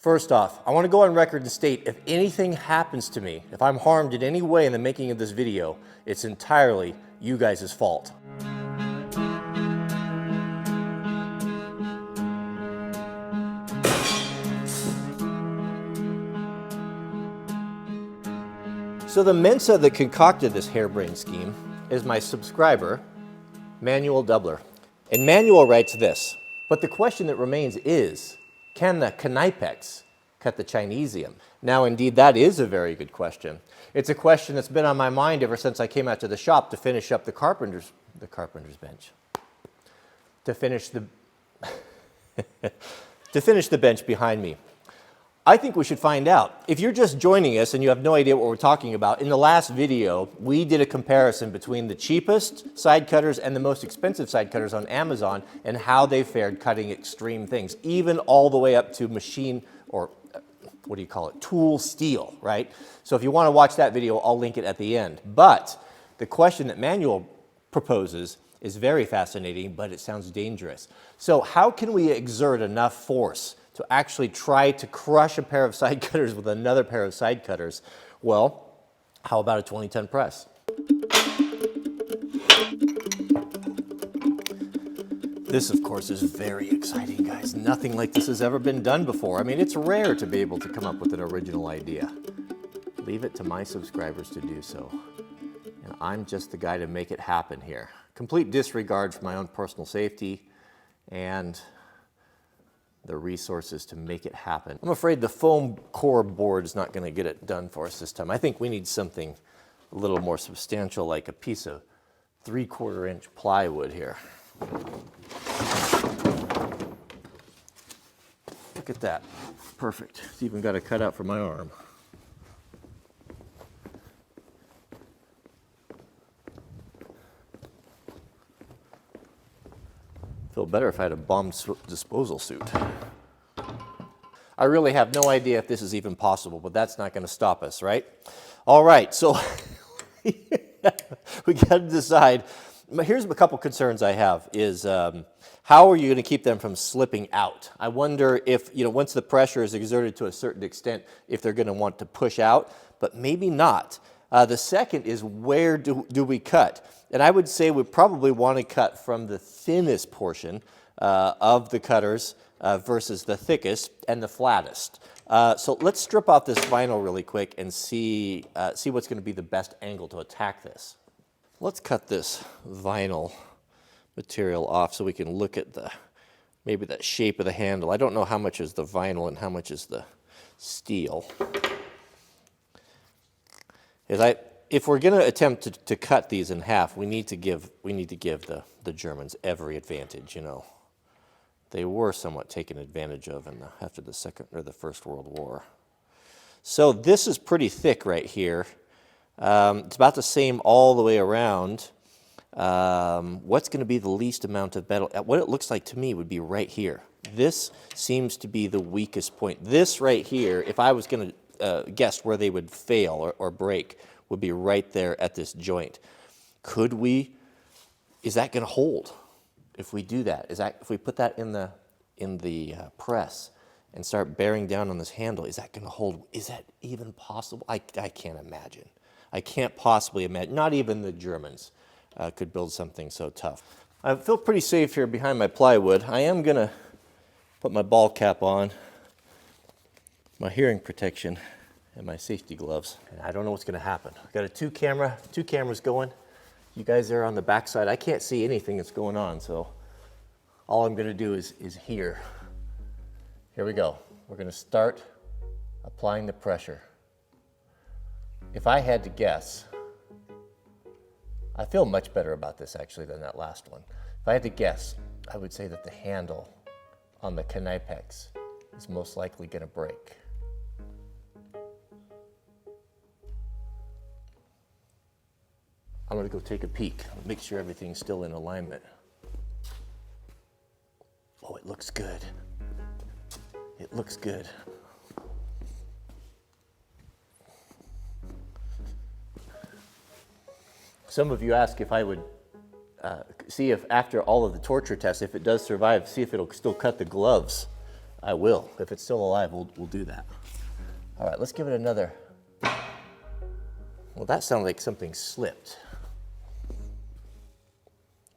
First off, I want to go on record and state if anything happens to me, if I'm harmed in any way in the making of this video, it's entirely you guys' fault. So the Mensa that concocted this harebrained scheme is my subscriber, Manual Doubler. And Manual writes this, but the question that remains is, can the KNIPEX cut the Chinesium? Now, indeed, that is a very good question. It's a question that's been on my mind ever since I came out to the shop to finish up the carpenter's bench. To finish the bench behind me. I think we should find out. If you're just joining us and you have no idea what we're talking about, in the last video, we did a comparison between the cheapest side cutters and the most expensive side cutters on Amazon and how they fared cutting extreme things, even all the way up to machine, or what do you call it, tool steel, right? So if you want to watch that video, I'll link it at the end. But the question that Manual proposes is very fascinating, but it sounds dangerous. So how can we exert enough force to actually try to crush a pair of side cutters with another pair of side cutters? Well, how about a 20-ton press? This, of course, is very exciting, guys. Nothing like this has ever been done before. I mean, it's rare to be able to come up with an original idea. Leave it to my subscribers to do so. And I'm just the guy to make it happen here. Complete disregard for my own personal safety and the resources to make it happen. I'm afraid the foam core board is not going to get it done for us this time. I think we need something a little more substantial, like a piece of 3/4 inch plywood here. Look at that. Perfect. It's even got a cutout for my arm. Feel better if I had a bomb disposal suit. I really have no idea if this is even possible, but that's not going to stop us, right? All right, so we got to decide. Here's a couple concerns I have is how are you going to keep them from slipping out? I wonder if, once the pressure is exerted to a certain extent, if they're going to want to push out, but maybe not. The second is, where do we cut? And I would say we probably want to cut from the thinnest portion of the cutters versus the thickest and the flattest. So let's strip off this vinyl really quick and see what's going to be the best angle to attack this. Let's cut this vinyl material off so we can look at maybe the shape of the handle. I don't know how much is the vinyl and how much is the steel. If we're going to attempt to cut these in half, we need to give the Germans every advantage. They were somewhat taken advantage of after the Second or the First World War. So this is pretty thick right here. It's about the same all the way around. What's going to be the least amount of metal? What it looks like to me would be right here. This seems to be the weakest point. This right here, if I was going to guess where they would fail or break, would be right there at this joint. Is that going to hold if we do that? If we put that in the press and start bearing down on this handle, is that going to hold? Is that even possible? I can't imagine. I can't possibly imagine. Not even the Germans could build something so tough. I feel pretty safe here behind my plywood. I am going to put my ball cap on, my hearing protection, and my safety gloves. And I don't know what's going to happen. I've got two cameras going. You guys there on the back side, I can't see anything that's going on, so all I'm going to do is hear. Here we go. We're going to start applying the pressure. If I had to guess, I feel much better about this actually than that last one. If I had to guess, I would say that the handle on the KNIPEX is most likely going to break. I'm going to go take a peek, make sure everything's still in alignment. Oh, it looks good. It looks good. Some of you ask if I would see if after all of the torture tests, if it does survive, see if it'll still cut the gloves I will. If it's still alive, we'll do that. All right, let's give it another. Well, that sounded like something slipped.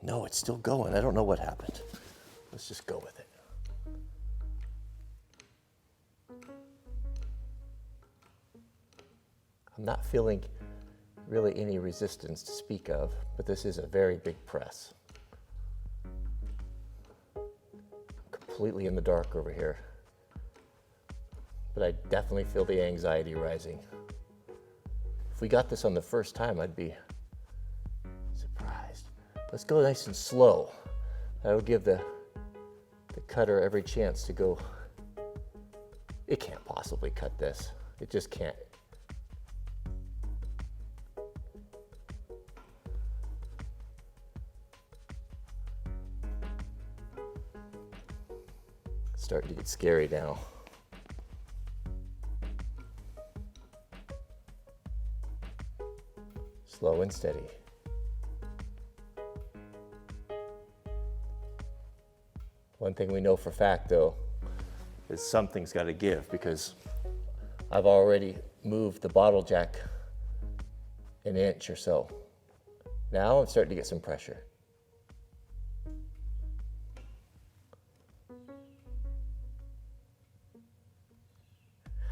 No, it's still going. I don't know what happened. Let's just go with it. I'm not feeling really any resistance to speak of, but this is a very big press. Completely in the dark over here. But I definitely feel the anxiety rising. If we got this on the first time, I'd be surprised. Let's go nice and slow. That'll give the cutter every chance to go. It can't possibly cut this. It just can't. It's starting to get scary now. Slow and steady. One thing we know for fact, though, is something's got to give, because I've already moved the bottle jack an inch or so. Now I'm starting to get some pressure.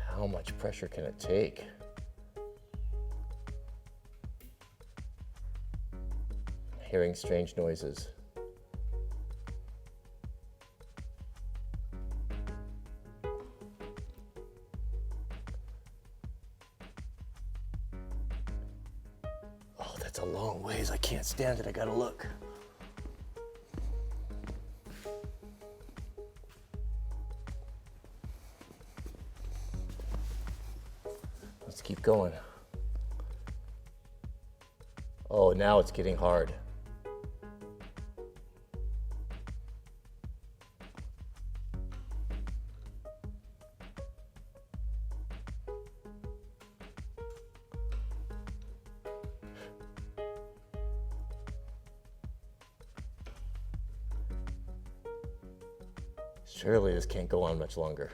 How much pressure can it take? Hearing strange noises. Oh, that's a long ways. I can't stand it. I gotta look. Let's keep going. Oh, now it's getting hard. Surely this can't go on much longer.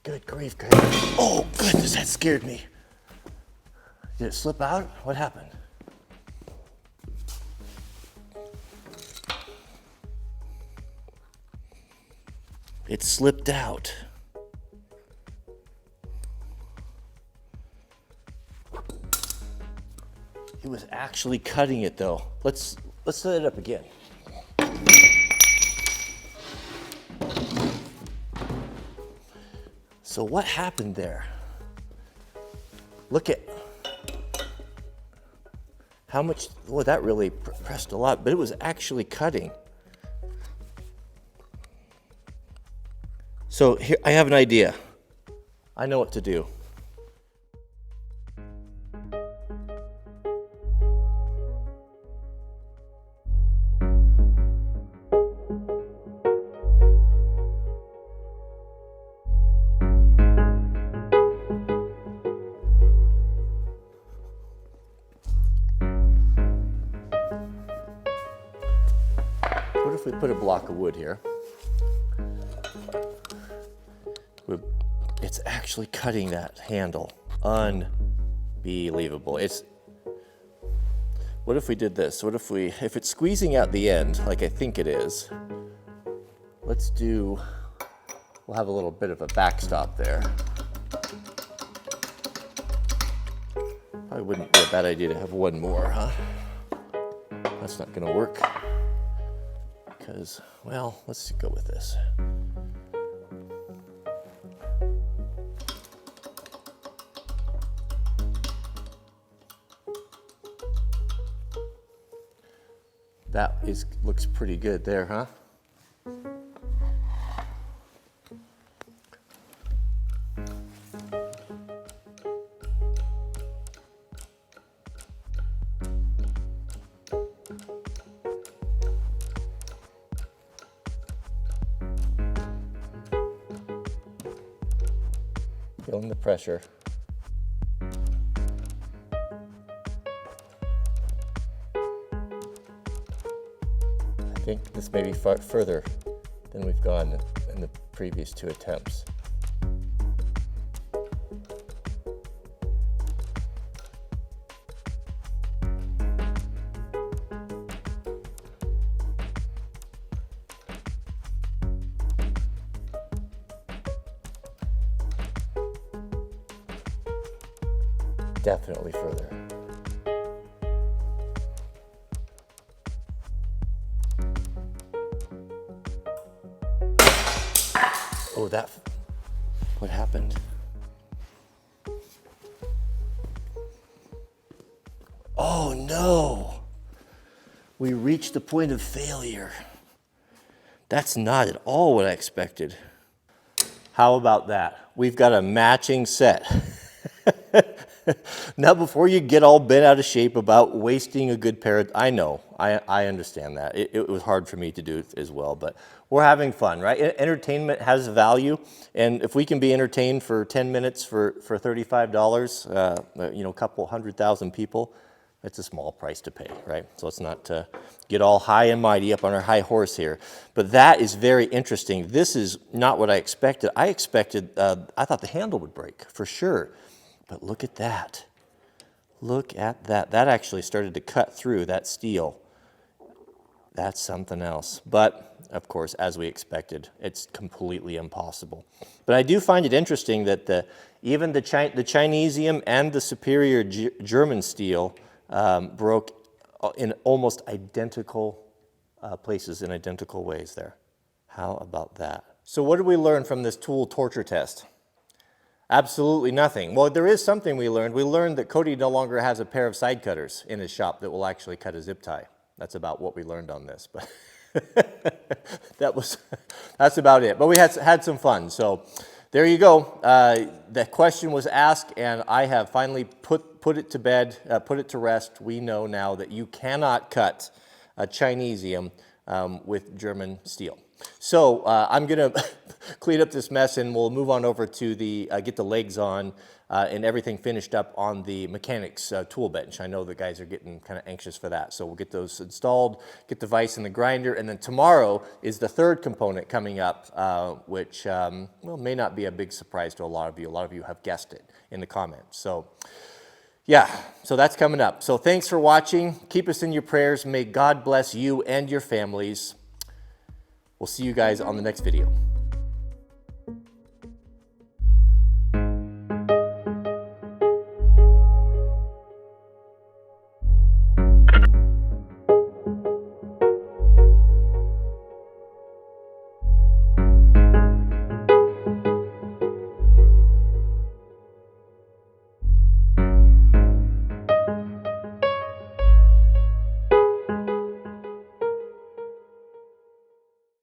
Good grief, Craig. Oh, goodness, that scared me. Did it slip out? What happened? It slipped out. It was actually cutting it, though. Let's set it up again. So what happened there? Look at how much, well, that really pressed a lot, but it was actually cutting. So here, I have an idea. I know what to do. What if we put a block of wood here? It's actually cutting that handle. Unbelievable. What if we did this? If it's squeezing out the end, like I think it is, we'll have a little bit of a backstop there. Probably wouldn't be a bad idea to have one more, huh? That's not gonna work. Because, well, let's go with this. That looks pretty good there, huh? Feeling the pressure. I think this may be far further than we've gone in the previous 2 attempts. Definitely further. Oh, what happened? Oh no, we reached the point of failure. That's not at all what I expected. How about that? We've got a matching set. Now, before you get all bent out of shape about wasting a good pair of, I know, I understand that. It was hard for me to do as well, but we're having fun, right? Entertainment has value, and if we can be entertained for 10 minutes for $35, you know, a couple 100,000 people, it's a small price to pay, right? So let's not get all high and mighty up on our high horse here. But that is very interesting. This is not what I expected. I thought the handle would break for sure. But look at that. Look at that. That actually started to cut through that steel. That's something else. But, of course, as we expected, it's completely impossible. But I do find it interesting that even the Chinesium and the superior German steel broke in almost identical places in identical ways there. How about that? So what did we learn from this tool torture test? Absolutely nothing. Well, there is something we learned. We learned that Cody no longer has a pair of side cutters in his shop that will actually cut a zip tie. That's about what we learned on this. But that's about it. But we had some fun. So there you go. The question was asked, and I have finally put it to bed, put it to rest. We know now that you cannot cut a Chinesium with German steel. So I'm going to clean up this mess, and we'll move on over to get the legs on and everything finished up on the mechanics tool bench. I know the guys are getting kind of anxious for that. So we'll get those installed, get the vise and the grinder, and then tomorrow is the third component coming up, which well, may not be a big surprise to a lot of you. A lot of you have guessed it in the comments. So yeah, so that's coming up. So thanks for watching. Keep us in your prayers. May God bless you and your families. We'll see you guys on the next video.